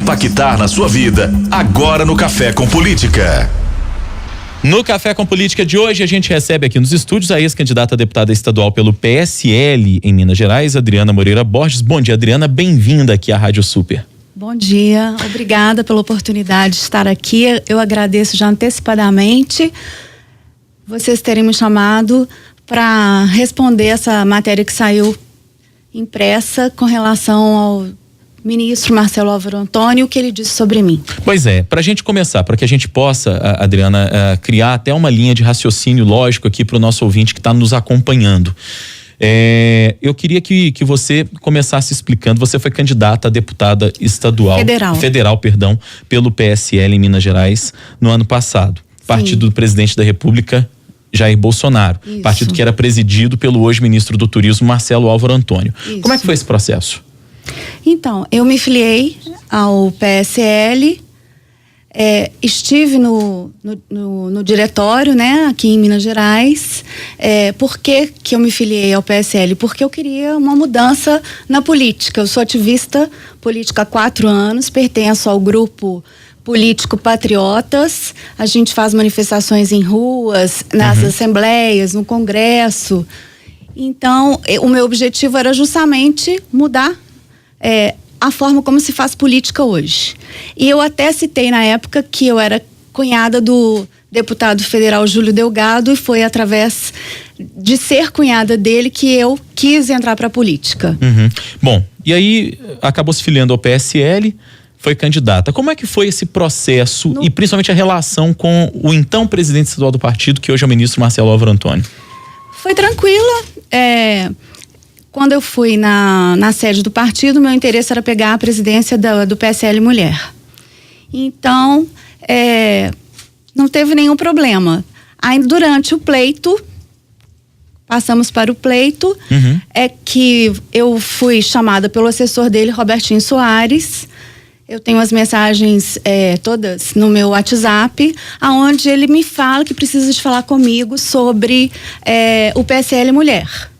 impactar na sua vida, agora no Café com Política. No Café com Política de hoje, a gente recebe aqui nos estúdios a ex-candidata a deputada estadual pelo PSL em Minas Gerais, Adriana Moreira Borges. Bom dia, Adriana, bem-vinda aqui à Rádio Super. Bom dia, obrigada pela oportunidade de estar aqui. Eu agradeço já antecipadamente vocês terem me chamado para responder essa matéria que saiu impressa com relação ao ministro Marcelo Álvaro Antônio, o que ele disse sobre mim. Pois é, para a gente começar, para que a gente possa, Adriana, criar até uma linha de raciocínio lógico aqui para o nosso ouvinte que está nos acompanhando. Eu queria que você começasse explicando. Você foi candidata a deputada estadual, federal, pelo PSL em Minas Gerais no ano passado. Sim. Partido do presidente da República, Jair Bolsonaro. Isso. Partido que era presidido pelo hoje ministro do Turismo, Marcelo Álvaro Antônio. Isso. Como é que foi esse processo? Então, eu me filiei ao PSL, estive no diretório, né, aqui em Minas Gerais. Por que eu me filiei ao PSL? Porque eu queria uma mudança na política. Eu sou ativista política há 4 anos, pertenço ao grupo político Patriotas. A gente faz manifestações em ruas, nas assembleias, no Congresso. Então, o meu objetivo era justamente mudar a forma como se faz política hoje. E eu até citei na época que eu era cunhada do deputado federal Júlio Delgado, e foi através de ser cunhada dele que eu quis entrar para a política. Bom, e aí acabou se filiando ao PSL, foi candidata. Como é que foi esse processo e principalmente a relação com o então presidente estadual do partido, que hoje é o ministro Marcelo Álvaro Antônio? Foi tranquila. Quando eu fui na sede do partido, meu interesse era pegar a presidência do PSL Mulher. Então, não teve nenhum problema. Aí, durante o pleito, passamos para o pleito, que eu fui chamada pelo assessor dele, Robertinho Soares. Eu tenho as mensagens todas no meu WhatsApp, aonde ele me fala que precisa de falar comigo sobre o PSL Mulher.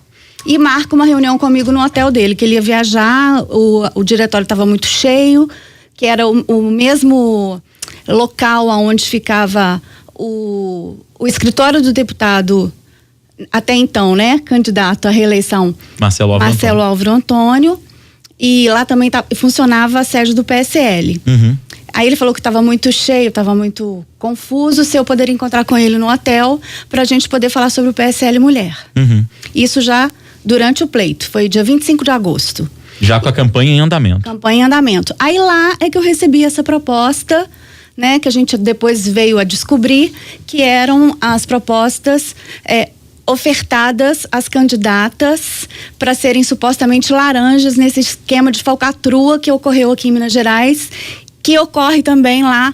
E marca uma reunião comigo no hotel dele, que ele ia viajar, o diretório estava muito cheio, que era o mesmo local onde ficava o escritório do deputado, até então, né, candidato à reeleição, Marcelo Álvaro Antônio, e lá também funcionava a sede do PSL. Aí ele falou que estava muito cheio, estava muito confuso, se eu poderia encontrar com ele no hotel para a gente poder falar sobre o PSL Mulher. Isso já durante o pleito, foi dia 25 de agosto. Já com a campanha em andamento. Campanha em andamento. Aí lá é que eu recebi essa proposta, né, que a gente depois veio a descobrir que eram as propostas ofertadas às candidatas para serem supostamente laranjas nesse esquema de falcatrua que ocorreu aqui em Minas Gerais, que ocorre também lá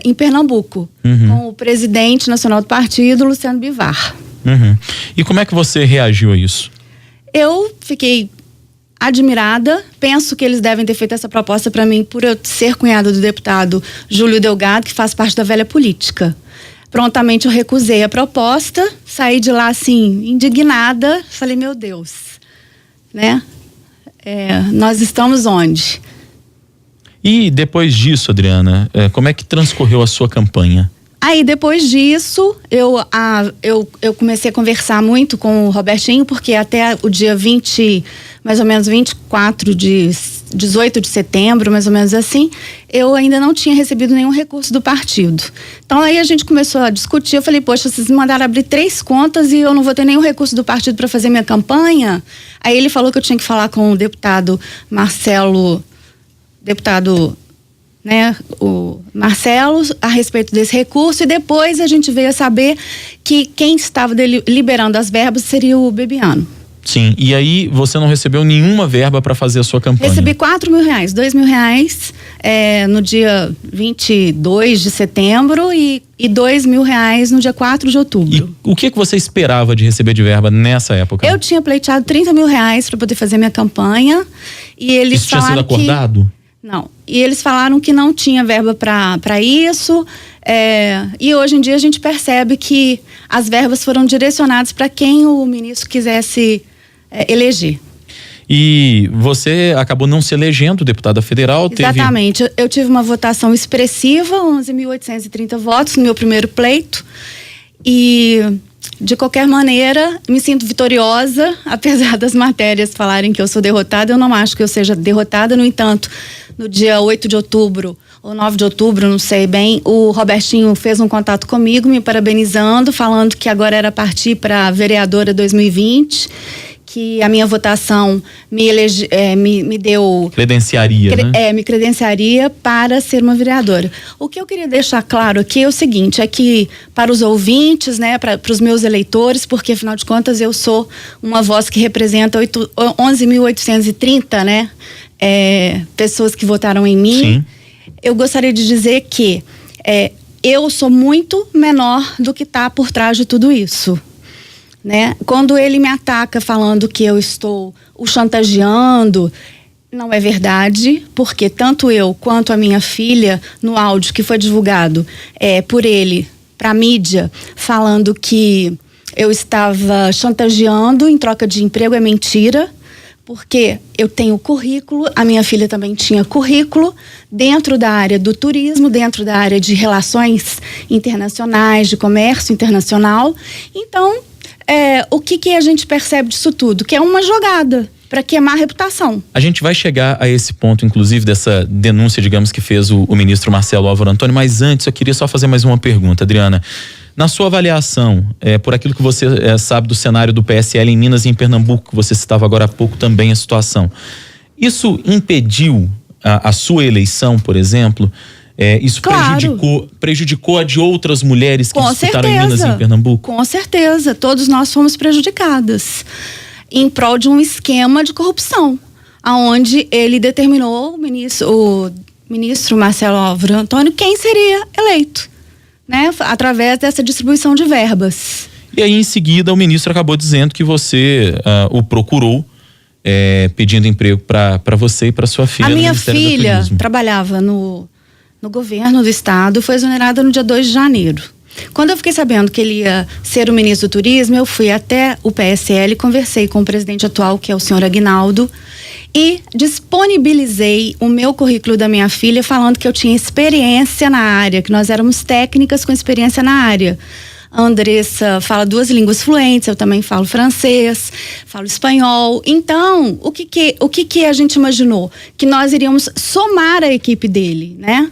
em Pernambuco, com o presidente nacional do partido, Luciano Bivar. E como é que você reagiu a isso? Eu fiquei admirada, penso que eles devem ter feito essa proposta para mim por eu ser cunhada do deputado Júlio Delgado, que faz parte da velha política. Prontamente eu recusei a proposta, saí de lá assim, indignada, falei, meu Deus, né? Nós estamos onde? E depois disso, Adriana, como é que transcorreu a sua campanha? Aí depois disso, eu comecei a conversar muito com o Robertinho, porque até o dia 18 de setembro, mais ou menos assim, eu ainda não tinha recebido nenhum recurso do partido. Então aí a gente começou a discutir, eu falei, poxa, vocês me mandaram abrir 3 contas e eu não vou ter nenhum recurso do partido para fazer minha campanha? Aí ele falou que eu tinha que falar com o deputado Marcelo, o Marcelo, a respeito desse recurso, e depois a gente veio a saber que quem estava liberando as verbas seria o Bebiano. Sim, e aí você não recebeu nenhuma verba para fazer a sua campanha? Recebi R$4.000, R$2.000 no dia 22 de setembro e R$2.000 no dia 4 de outubro. E o que você esperava de receber de verba nessa época? Eu tinha pleiteado R$30.000 para poder fazer minha campanha, e eles Isso tinha sido acordado? Não, e eles falaram que não tinha verba para isso, e hoje em dia a gente percebe que as verbas foram direcionadas para quem o ministro quisesse eleger. E você acabou não se elegendo deputada federal. Exatamente. Eu tive uma votação expressiva, 11.830 votos no meu primeiro pleito. E, de qualquer maneira, me sinto vitoriosa, apesar das matérias falarem que eu sou derrotada. Eu não acho que eu seja derrotada. No entanto, no dia 8 de outubro, ou 9 de outubro, não sei bem, o Robertinho fez um contato comigo, me parabenizando, falando que agora era partir para vereadora 2020, que a minha votação me deu... Credenciaria, né? Me credenciaria para ser uma vereadora. O que eu queria deixar claro aqui é o seguinte, é que para os ouvintes, né, para os meus eleitores, porque afinal de contas eu sou uma voz que representa 11.830, né, pessoas que votaram em mim. Sim. Eu gostaria de dizer que eu sou muito menor do que está por trás de tudo isso. Né? Quando ele me ataca falando que eu estou o chantageando, não é verdade, porque tanto eu quanto a minha filha, no áudio que foi divulgado por ele para a mídia, falando que eu estava chantageando em troca de emprego, é mentira, porque eu tenho currículo, a minha filha também tinha currículo dentro da área do turismo, dentro da área de relações internacionais, de comércio internacional. Então, o que a gente percebe disso tudo? Que é uma jogada para queimar a reputação. A gente vai chegar a esse ponto, inclusive, dessa denúncia, digamos, que fez o ministro Marcelo Álvaro Antônio, mas antes eu queria só fazer mais uma pergunta, Adriana. Na sua avaliação, por aquilo que você sabe do cenário do PSL em Minas e em Pernambuco, que você citava agora há pouco também a situação, isso impediu a sua eleição, por exemplo? Isso claro. prejudicou a de outras mulheres que disputaram em Minas e em Pernambuco? Com certeza, todos nós fomos prejudicadas em prol de um esquema de corrupção, aonde ele determinou o ministro Marcelo Álvaro Antônio quem seria eleito, né, através dessa distribuição de verbas. E aí, em seguida, o ministro acabou dizendo que você o procurou pedindo emprego para você e para sua filha. A minha filha trabalhava no governo do estado, foi exonerada no dia 2 de janeiro. Quando eu fiquei sabendo que ele ia ser o ministro do turismo, eu fui até o PSL, conversei com o presidente atual, que é o senhor Aguinaldo, e disponibilizei o meu currículo da minha filha, falando que eu tinha experiência na área, que nós éramos técnicas com experiência na área. A Andressa fala 2 línguas fluentes, eu também falo francês, falo espanhol. Então, o que a gente imaginou? Que nós iríamos somar a equipe dele, né?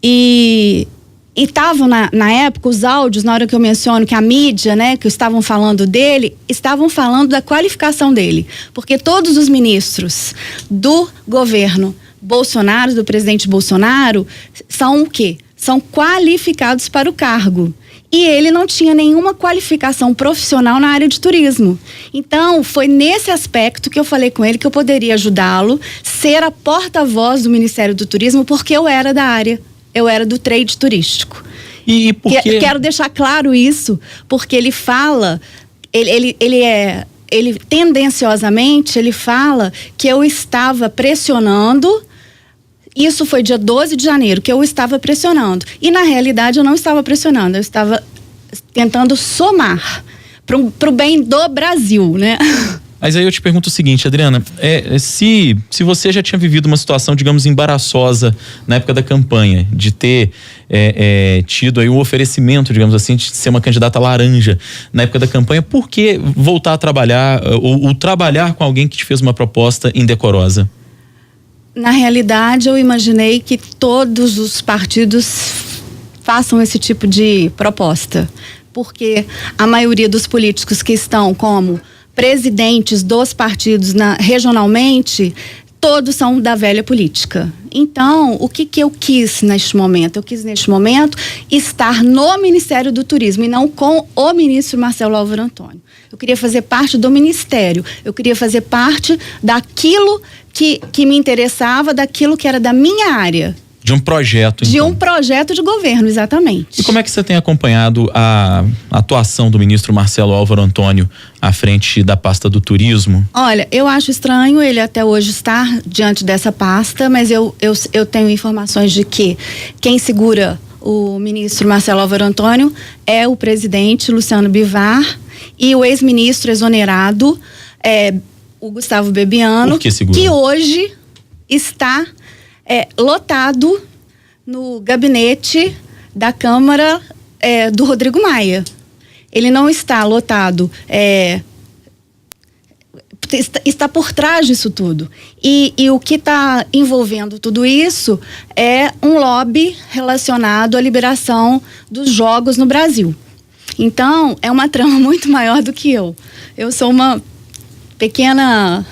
E estavam na época os áudios, na hora que eu menciono que a mídia, né, que estavam falando dele, estavam falando da qualificação dele. Porque todos os ministros do governo Bolsonaro, do presidente Bolsonaro, são o quê? São qualificados para o cargo. E ele não tinha nenhuma qualificação profissional na área de turismo. Então, foi nesse aspecto que eu falei com ele que eu poderia ajudá-lo, ser a porta-voz do Ministério do Turismo, porque eu era da área, eu era do trade turístico. E por quê? Quero deixar claro isso, porque ele fala, ele tendenciosamente, ele fala que eu estava pressionando. Isso foi dia 12 de janeiro, que eu estava pressionando. E, na realidade, eu não estava pressionando. Eu estava tentando somar para o bem do Brasil, né? Mas aí eu te pergunto o seguinte, Adriana, se você já tinha vivido uma situação, digamos, embaraçosa na época da campanha, de ter tido aí o oferecimento, digamos assim, de ser uma candidata laranja na época da campanha, por que voltar a trabalhar ou trabalhar com alguém que te fez uma proposta indecorosa? Na realidade, eu imaginei que todos os partidos façam esse tipo de proposta, porque a maioria dos políticos que estão como presidentes dos partidos regionalmente, todos são da velha política. Então, o que eu quis neste momento? Eu quis neste momento estar no Ministério do Turismo e não com o ministro Marcelo Álvaro Antônio. Eu queria fazer parte do ministério, eu queria fazer parte daquilo que me interessava, daquilo que era da minha área. De um projeto, então. De um projeto de governo, exatamente. E como é que você tem acompanhado a atuação do ministro Marcelo Álvaro Antônio à frente da pasta do turismo? Olha, eu acho estranho ele até hoje estar diante dessa pasta, mas eu tenho informações de que quem segura o ministro Marcelo Álvaro Antônio é o presidente Luciano Bivar e o ex-ministro exonerado, o Gustavo Bebiano, Por que segura? que hoje está lotado no gabinete da Câmara do Rodrigo Maia. Ele não está lotado, está por trás disso tudo. E o que está envolvendo tudo isso é um lobby relacionado à liberação dos jogos no Brasil. Então, é uma trama muito maior do que eu. Eu sou uma pequena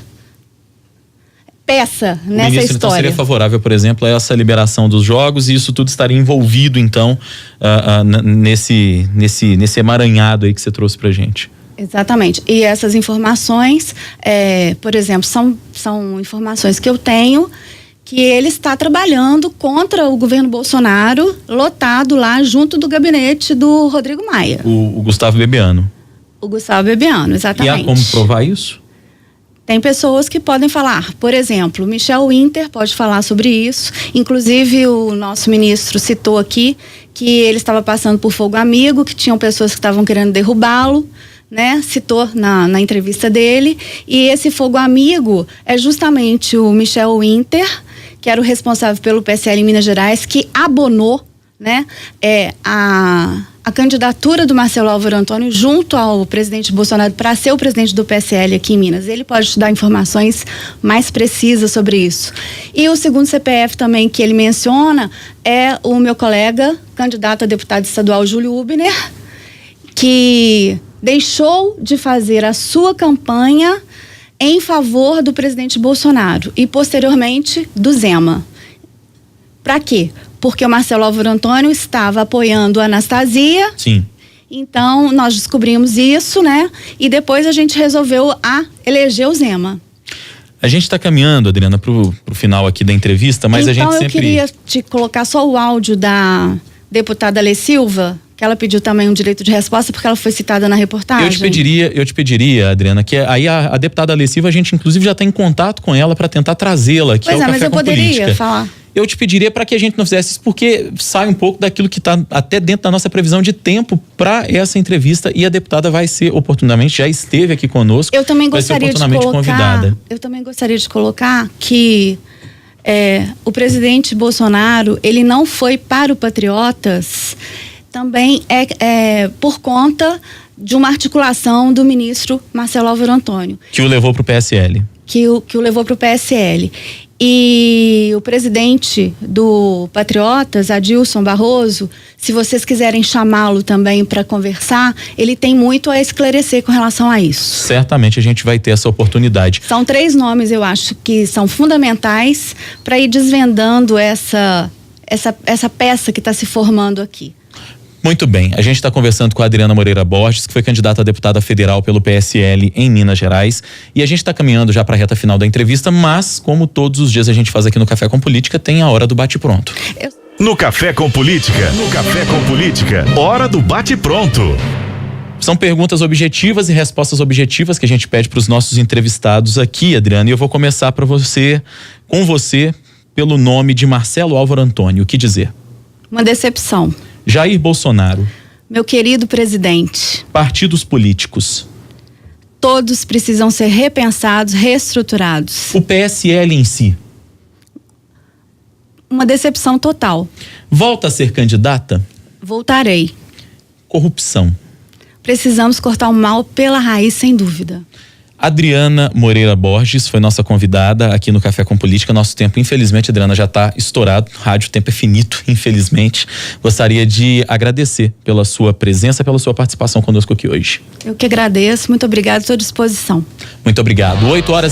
peça nessa ministro, história. Então seria favorável, por exemplo, a essa liberação dos jogos, e isso tudo estaria envolvido, então, nesse emaranhado aí que você trouxe pra gente. Exatamente. E essas informações, por exemplo, são informações que eu tenho, que ele está trabalhando contra o governo Bolsonaro, lotado lá junto do gabinete do Rodrigo Maia. O Gustavo Bebiano. O Gustavo Bebiano, exatamente. E há como provar isso? Tem pessoas que podem falar, por exemplo, Michel Winter pode falar sobre isso, inclusive o nosso ministro citou aqui que ele estava passando por fogo amigo, que tinham pessoas que estavam querendo derrubá-lo, né? Citou na entrevista dele, e esse fogo amigo é justamente o Michel Winter, que era o responsável pelo PSL em Minas Gerais, que abonou, né, a candidatura do Marcelo Álvaro Antônio junto ao presidente Bolsonaro para ser o presidente do PSL aqui em Minas. Ele pode te dar informações mais precisas sobre isso. E o segundo CPF também que ele menciona é o meu colega, candidato a deputado estadual Júlio Hubner, que deixou de fazer a sua campanha em favor do presidente Bolsonaro e posteriormente do Zema. Para quê? Porque o Marcelo Álvaro Antônio estava apoiando a Anastasia. Sim. Então, nós descobrimos isso, né? E depois a gente resolveu eleger o Zema. A gente está caminhando, Adriana, pro final aqui da entrevista, mas então, a gente sempre... Então, eu queria te colocar só o áudio da deputada Lê Silva, que ela pediu também um direito de resposta porque ela foi citada na reportagem. Eu te pediria, Adriana, que aí a deputada Lê Silva, a gente inclusive já está em contato com ela para tentar trazê-la aqui ao Café com Política. Mas eu poderia falar. Eu te pediria para que a gente não fizesse isso, porque sai um pouco daquilo que está até dentro da nossa previsão de tempo para essa entrevista, e a deputada vai ser oportunamente, já esteve aqui conosco. Eu também gostaria convidada. Eu também gostaria de colocar que o presidente Bolsonaro, ele não foi para o Patriotas, também por conta de uma articulação do ministro Marcelo Álvaro Antônio. Que o levou para o PSL. Que o levou para o PSL. E o presidente do Patriotas, Adilson Barroso, se vocês quiserem chamá-lo também para conversar, ele tem muito a esclarecer com relação a isso. Certamente a gente vai ter essa oportunidade. São 3 nomes, eu acho, que são fundamentais para ir desvendando essa peça que está se formando aqui. Muito bem, a gente está conversando com a Adriana Moreira Borges, que foi candidata a deputada federal pelo PSL em Minas Gerais, e a gente está caminhando já para a reta final da entrevista, mas como todos os dias a gente faz aqui no Café com Política, tem a hora do bate-pronto. No Café com Política, hora do bate-pronto. São perguntas objetivas e respostas objetivas que a gente pede para os nossos entrevistados aqui, Adriana, e eu vou começar com você, pelo nome de Marcelo Álvaro Antônio. O que dizer? Uma decepção. Jair Bolsonaro. Meu querido presidente. Partidos políticos. Todos precisam ser repensados, reestruturados. O PSL em si. Uma decepção total. Volta a ser candidata? Voltarei. Corrupção. Precisamos cortar o mal pela raiz, sem dúvida. Adriana Moreira Borges foi nossa convidada aqui no Café com Política. Nosso tempo, infelizmente, Adriana, já está estourado. Rádio, o tempo é finito, infelizmente. Gostaria de agradecer pela sua presença, pela sua participação conosco aqui hoje. Eu que agradeço. Muito obrigada, estou à disposição. Muito obrigado. 8h